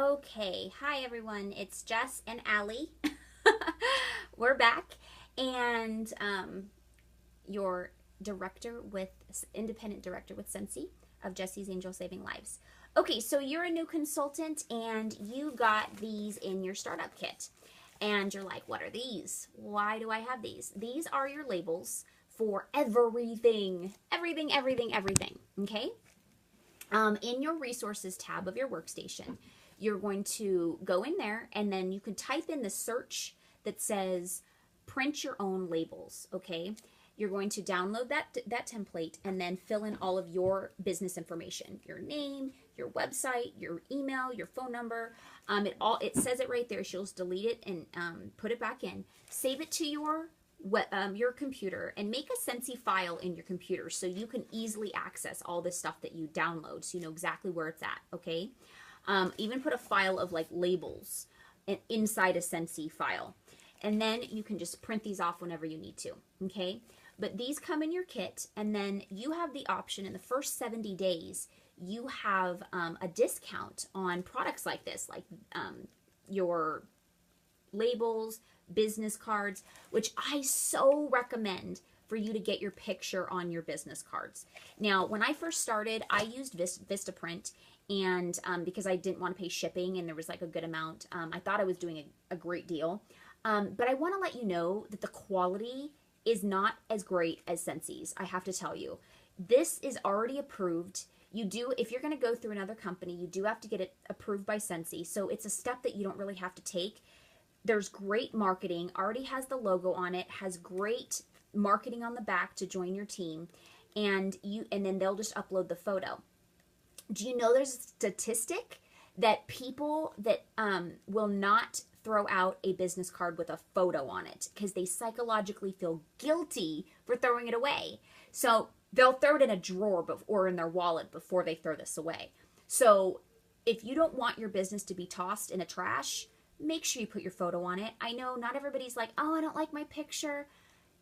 Okay, hi everyone. It's Jess and Allie. We're back, and your director with independent director with Sensi of Jesse's Angel Saving Lives. Okay, so you're a new consultant, and you got these in your startup kit, and you're like, "What are these? Why do I have these?" These are your labels for everything, everything, everything, everything. Okay. In your resources tab of your workstation, you're going to go in there and then you can type in the search that says print your own labels. Okay. You're going to download that template and then fill in all of your business information, your name, your website, your email, your phone number. It says it right there. She'll just delete it and put it back in. Save it to your computer and make a Sensi file in your computer so you can easily access all this stuff that you download, so you know exactly where it's at. Okay. Even put a file of like labels inside a Sensi file, and then you can just print these off whenever you need to. Okay. But these come in your kit, and then you have the option in the first 70 days, you have a discount on products like this, like your labels, business cards, which I so recommend for you to get your picture on your business cards. Now, when I first started, I used Vistaprint, and because I didn't want to pay shipping and there was like a good amount, I thought I was doing a great deal. But I want to let you know that the quality is not as great as Sensi's. I have to tell you, this is already approved. You do, if you're going to go through another company, you do have to get it approved by Sensi. So it's a step that you don't really have to take. There's great marketing, already has the logo on it, has great marketing on the back to join your team, and then they'll just upload the photo. Do you know there's a statistic that people that will not throw out a business card with a photo on it because they psychologically feel guilty for throwing it away? So they'll throw it in a drawer or in their wallet before they throw this away. So if you don't want your business to be tossed in a trash, make sure you put your photo on it. I know not everybody's like, "Oh, I don't like my picture."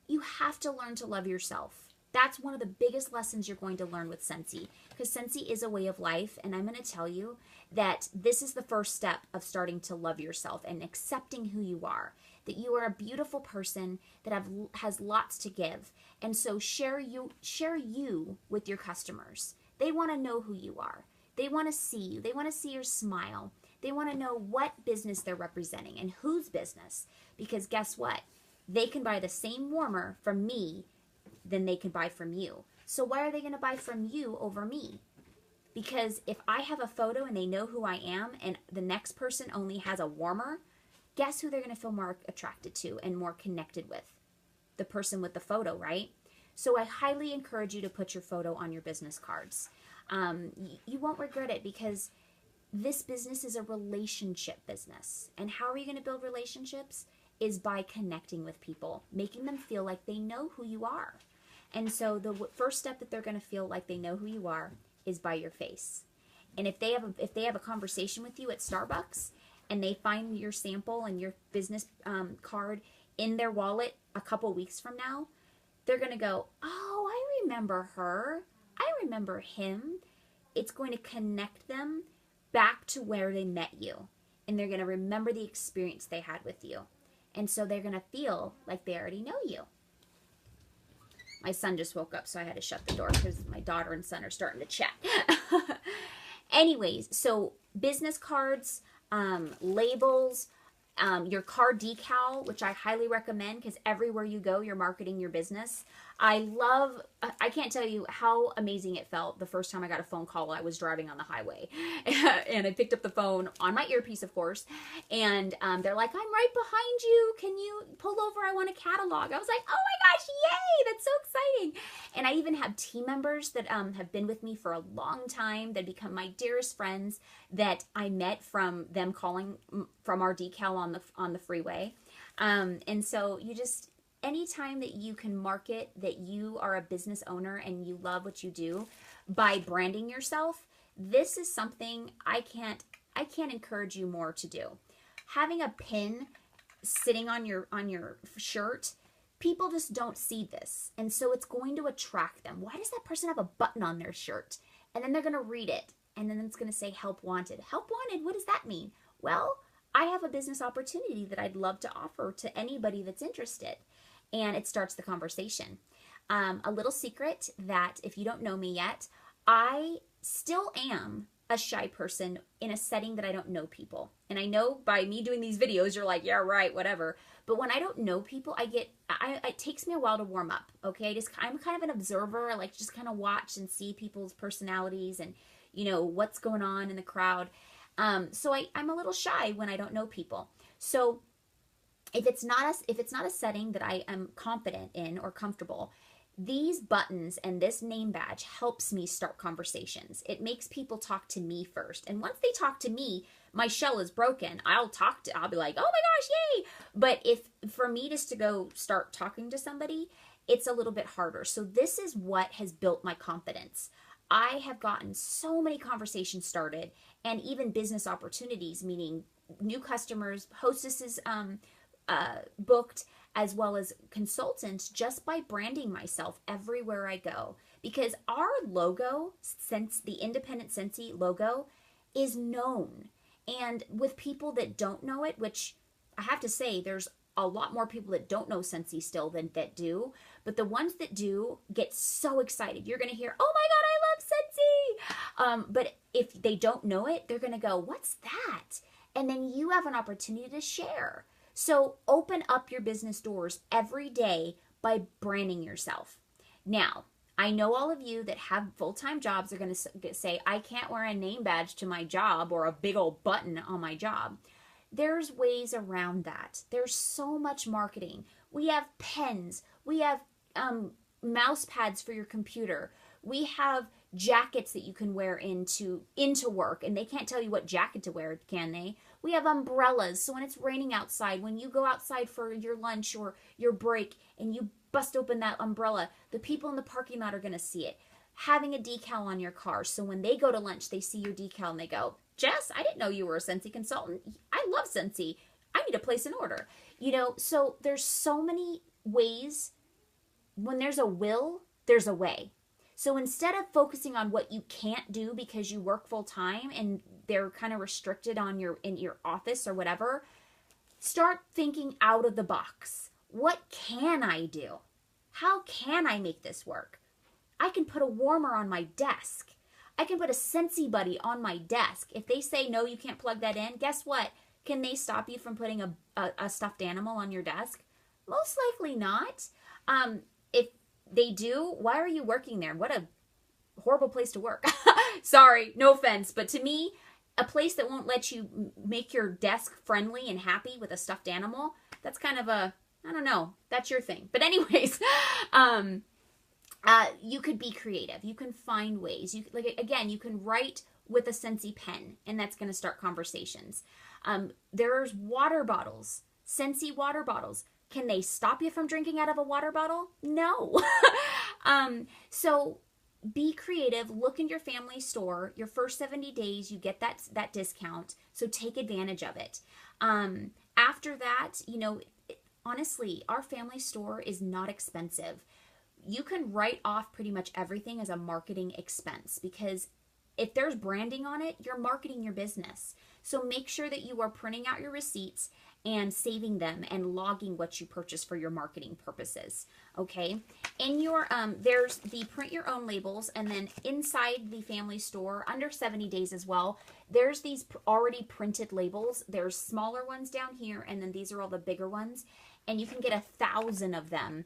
You have to learn to love yourself. That's one of the biggest lessons you're going to learn with Sensi, because Sensi is a way of life, and I'm going to tell you that this is the first step of starting to love yourself and accepting who you are, that you are a beautiful person that has lots to give. And so share you with your customers. They want to know who you are. They want to see you. They want to see your smile. They want to know what business they're representing and whose business, because guess what? They can buy the same warmer from me than they can buy from you. So why are they going to buy from you over me? Because if I have a photo and they know who I am and the next person only has a warmer, guess who they're going to feel more attracted to and more connected with? The person with the photo, right? So I highly encourage you to put your photo on your business cards. You won't regret it, because this business is a relationship business. And how are you going to build relationships? Is by connecting with people, making them feel like they know who you are. And so the first step that they're going to feel like they know who you are is by your face. And if they have a conversation with you at Starbucks and they find your sample and your business card in their wallet a couple weeks from now, they're going to go, "Oh, I remember her. I remember him." It's going to connect them back to where they met you, and they're going to remember the experience they had with you. And so they're going to feel like they already know you. My son just woke up, so I had to shut the door because my daughter and son are starting to chat. Anyways, so business cards, labels, your card decal, which I highly recommend, because everywhere you go, you're marketing your business. I can't tell you how amazing it felt the first time I got a phone call while I was driving on the highway. And I picked up the phone on my earpiece, of course, and they're like, "I'm right behind you. Can you pull over? I want a catalog." I was like, "Oh my gosh, yay! That's so exciting." And I even have team members that have been with me for a long time that become my dearest friends that I met from them calling from our decal on the freeway. And so anytime that you can market that you are a business owner and you love what you do by branding yourself, this is something I can't encourage you more to do. Having a pin sitting on your shirt, people just don't see this, and so it's going to attract them. Why does that person have a button on their shirt? And then they're going to read it, and then it's going to say help wanted. Help wanted, what does that mean? Well, I have a business opportunity that I'd love to offer to anybody that's interested. And it starts the conversation. A little secret that if you don't know me yet, I still am a shy person in a setting that I don't know people. And I know by me doing these videos, you're like, yeah, right, whatever. But when I don't know people, it takes me a while to warm up. Okay. I'm kind of an observer. I like to just kind of watch and see people's personalities and, what's going on in the crowd. So I'm a little shy when I don't know people. So if it's not a setting that I am confident in or comfortable, these buttons and this name badge helps me start conversations. It makes people talk to me first. And once they talk to me, my shell is broken. I'll be like, oh my gosh, yay. But if for me just to go start talking to somebody, it's a little bit harder. So this is what has built my confidence. I have gotten so many conversations started and even business opportunities, meaning new customers, hostesses booked, as well as consultants, just by branding myself everywhere I go. Because our logo, since the Independent Scentsy logo, is known. And with people that don't know it, which I have to say, there's a lot more people that don't know Scentsy still than that do. But the ones that do get so excited. You're going to hear, oh my God, I love Scentsy. But if they don't know it, they're going to go, what's that? And then you have an opportunity to share. So open up your business doors every day by branding yourself. Now, I know all of you that have full-time jobs are going to say, I can't wear a name badge to my job or a big old button on my job. There's ways around that. There's so much marketing. We have pens. We have mouse pads for your computer. We have jackets that you can wear into work, and they can't tell you what jacket to wear, can they? We have umbrellas, so when it's raining outside, when you go outside for your lunch or your break and you bust open that umbrella, the people in the parking lot are going to see it. Having a decal on your car, so when they go to lunch, they see your decal and they go, Jess, I didn't know you were a Scentsy consultant. I love Scentsy. I need to place an order. So there's so many ways. When there's a will, there's a way. So instead of focusing on what you can't do because you work full time and they're kind of restricted in your office or whatever, start thinking out of the box. What can I do? How can I make this work? I can put a warmer on my desk. I can put a Scentsy Buddy on my desk. If they say, no, you can't plug that in, guess what? Can they stop you from putting a stuffed animal on your desk? Most likely not. If they do, why are you working there? What a horrible place to work. Sorry, no offense, but to me, a place that won't let you make your desk friendly and happy with a stuffed animal, that's kind of I don't know, that's your thing. But anyways, you could be creative. You can find ways. You can write with a Scentsy pen, and that's going to start conversations. There's water bottles, Scentsy water bottles. Can they stop you from drinking out of a water bottle? No. So be creative. Look in your family store. Your first 70 days, you get that discount. So take advantage of it. After that, honestly, our family store is not expensive. You can write off pretty much everything as a marketing expense because if there's branding on it, you're marketing your business. So make sure that you are printing out your receipts and saving them and logging what you purchase for your marketing purposes. Okay. In your, there's the print your own labels, and then inside the family store under 70 days as well, there's these already printed labels. There's smaller ones down here, and then these are all the bigger ones, and you can get 1,000 of them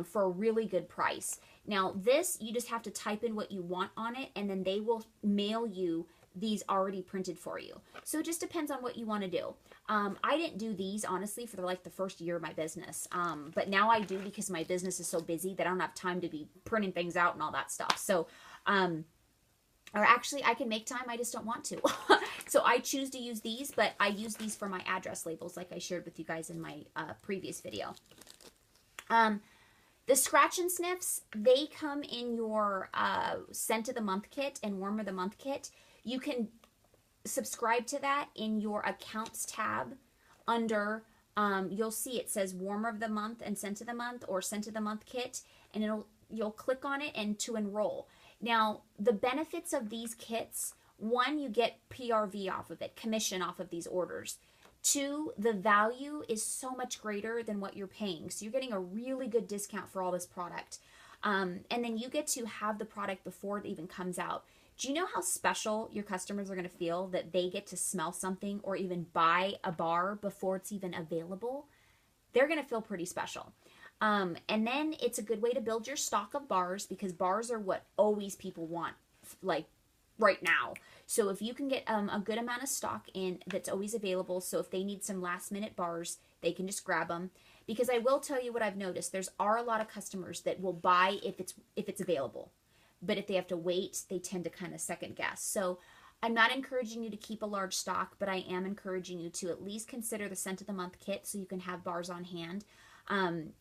for a really good price. Now this, you just have to type in what you want on it, and then they will mail you these already printed for you. So it just depends on what you want to do. I didn't do these honestly for the first year of my business. But now I do because my business is so busy that I don't have time to be printing things out and all that stuff. So, or actually I can make time, I just don't want to. So I choose to use these, but I use these for my address labels like I shared with you guys in my previous video. The scratch and sniffs, they come in your scent of the month kit and warmer of the month kit. You can subscribe to that in your accounts tab under, you'll see it says warmer of the month and scent of the month or scent of the month kit, and you'll click on it and to enroll. Now, the benefits of these kits One, you get PRV off of it, commission off of these orders. Two, the value is so much greater than what you're paying. So you're getting a really good discount for all this product. And then you get to have the product before it even comes out. Do you know how special your customers are going to feel that they get to smell something or even buy a bar before it's even available? They're going to feel pretty special. And then it's a good way to build your stock of bars, because bars are what always people want, like right now. So if you can get a good amount of stock in that's always available, so if they need some last minute bars, they can just grab them. Because I will tell you what I've noticed, are a lot of customers that will buy if it's available, but if they have to wait, they tend to kind of second guess. So I'm not encouraging you to keep a large stock, but I am encouraging you to at least consider the Scent of the Month kit so you can have bars on hand.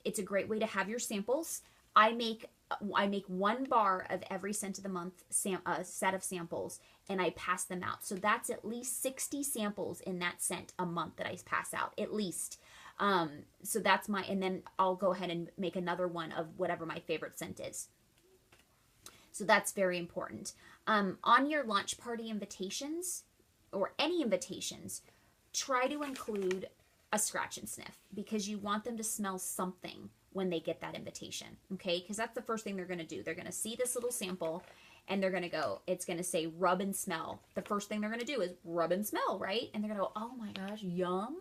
It's a great way to have your samples. I make 1 bar of every Scent of the Month set of samples, and I pass them out. So that's at least 60 samples in that scent a month that I pass out, at least. So that's and then I'll go ahead and make another one of whatever my favorite scent is. So that's very important. On your launch party invitations, or any invitations, try to include a scratch and sniff, because you want them to smell something when they get that invitation, okay? Because that's the first thing they're going to do. They're going to see this little sample, and they're going to go, it's going to say rub and smell. The first thing they're going to do is rub and smell, right? And they're going to go, oh my gosh, yum.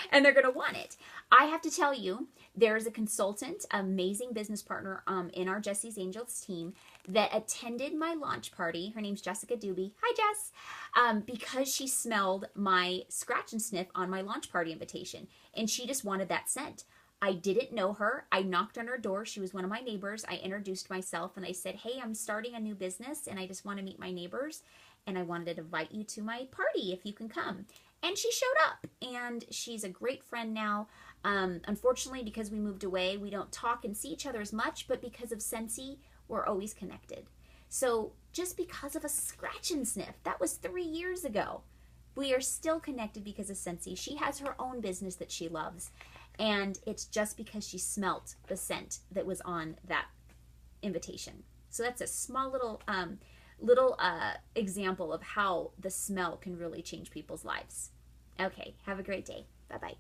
And they're going to want it. I have to tell you, there's a consultant, amazing business partner in our Jesse's Angels team that attended my launch party. Her name's Jessica Doobie. Hi, Jess. Because she smelled my scratch and sniff on my launch party invitation, and she just wanted that scent. I didn't know her. I knocked on her door. She was one of my neighbors. I introduced myself and I said, hey, I'm starting a new business and I just want to meet my neighbors, and I wanted to invite you to my party if you can come. And she showed up, and she's a great friend now. Unfortunately, because we moved away, we don't talk and see each other as much, but because of Scentsy, we're always connected. So just because of a scratch and sniff, that was 3 years ago, we are still connected because of Scentsy. She has her own business that she loves. And it's just because she smelt the scent that was on that invitation. So that's a small little example of how the smell can really change people's lives. Okay, have a great day. Bye-bye.